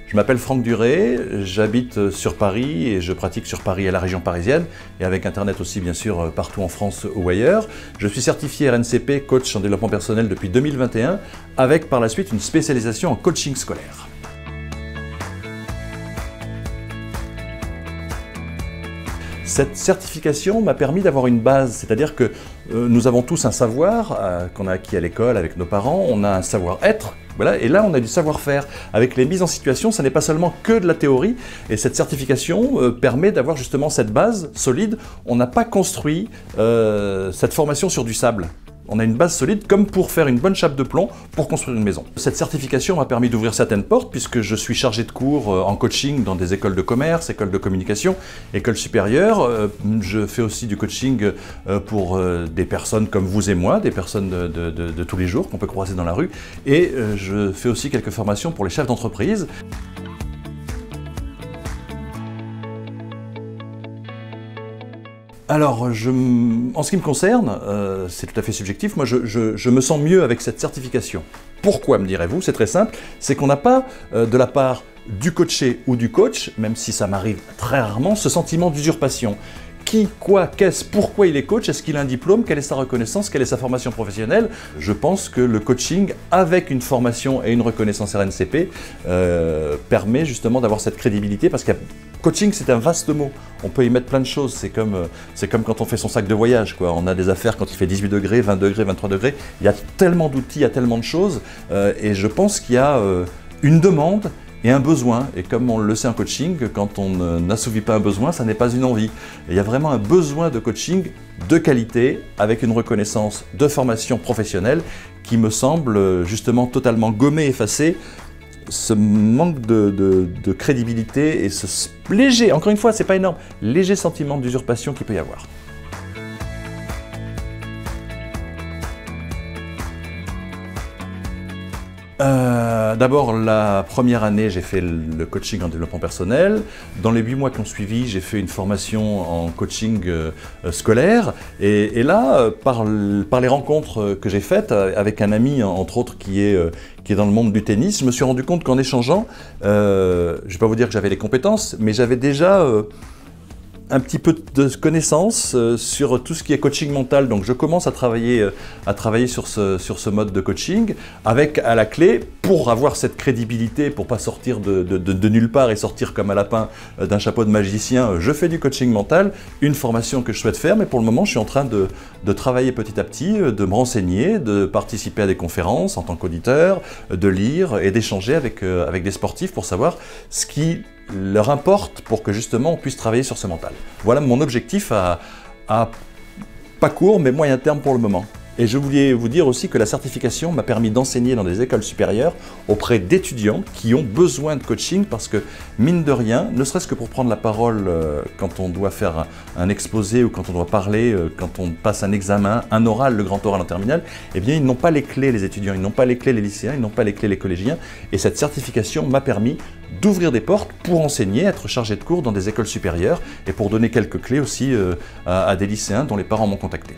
Je m'appelle Franck Duré, j'habite sur Paris et je pratique sur Paris et la région parisienne et avec Internet aussi bien sûr partout en France ou ailleurs. Je suis certifié RNCP, coach en développement personnel depuis 2021 avec par la suite une spécialisation en coaching scolaire. Cette certification m'a permis d'avoir une base, c'est-à-dire que nous avons tous un savoir qu'on a acquis à l'école avec nos parents, on a un savoir-être, voilà, et là on a du savoir-faire. Avec les mises en situation, ça n'est pas seulement que de la théorie, et cette certification permet d'avoir justement cette base solide. On n'a pas construit cette formation sur du sable. On a une base solide comme pour faire une bonne chape de plomb pour construire une maison. Cette certification m'a permis d'ouvrir certaines portes puisque je suis chargé de cours en coaching dans des écoles de commerce, écoles de communication, écoles supérieures. Je fais aussi du coaching pour des personnes comme vous et moi, des personnes de tous les jours qu'on peut croiser dans la rue. Et je fais aussi quelques formations pour les chefs d'entreprise. Alors, en ce qui me concerne, c'est tout à fait subjectif, moi je me sens mieux avec cette certification. Pourquoi, me direz-vous? C'est très simple, c'est qu'on n'a pas de la part du coaché ou du coach, même si ça m'arrive très rarement, ce sentiment d'usurpation. Qui, quoi, qu'est-ce, pourquoi il est coach, est-ce qu'il a un diplôme, quelle est sa reconnaissance, quelle est sa formation professionnelle? Je pense que le coaching, avec une formation et une reconnaissance RNCP, permet justement d'avoir cette crédibilité parce que coaching, c'est un vaste mot. On peut y mettre plein de choses. C'est comme quand on fait son sac de voyage, quoi. On a des affaires quand il fait 18 degrés, 20 degrés, 23 degrés. Il y a tellement d'outils, il y a tellement de choses. Et je pense qu'il y a une demande et un besoin. Et comme on le sait en coaching, quand on n'assouvit pas un besoin, ça n'est pas une envie. Et il y a vraiment un besoin de coaching de qualité, avec une reconnaissance de formation professionnelle qui me semble justement totalement gommer, effacer ce manque de crédibilité et ce léger, encore une fois, c'est pas énorme, léger sentiment d'usurpation qu'il peut y avoir. D'abord, la première année, j'ai fait le coaching en développement personnel. Dans les 8 mois qui ont suivi, j'ai fait une formation en coaching scolaire. Et là, par les rencontres que j'ai faites avec un ami, entre autres, qui est dans le monde du tennis, je me suis rendu compte qu'en échangeant, je ne vais pas vous dire que j'avais les compétences, mais j'avais déjà un petit peu de connaissances sur tout ce qui est coaching mental. Donc je commence à travailler sur ce mode de coaching avec à la clé, pour avoir cette crédibilité, pour pas sortir de nulle part et sortir comme un lapin d'un chapeau de magicien, je fais du coaching mental, une formation que je souhaite faire, mais pour le moment je suis en train de travailler petit à petit, de me renseigner, de participer à des conférences en tant qu'auditeur, de lire et d'échanger avec des sportifs pour savoir ce qui leur importe pour que justement on puisse travailler sur ce mental. Voilà mon objectif à pas court mais moyen terme pour le moment. Et je voulais vous dire aussi que la certification m'a permis d'enseigner dans des écoles supérieures auprès d'étudiants qui ont besoin de coaching parce que, mine de rien, ne serait-ce que pour prendre la parole quand on doit faire un exposé ou quand on doit parler, quand on passe un examen, un oral, le grand oral en terminale, eh bien ils n'ont pas les clés, les étudiants, ils n'ont pas les clés, les lycéens, ils n'ont pas les clés, les collégiens. Et cette certification m'a permis d'ouvrir des portes pour enseigner, être chargé de cours dans des écoles supérieures et pour donner quelques clés aussi à des lycéens dont les parents m'ont contacté.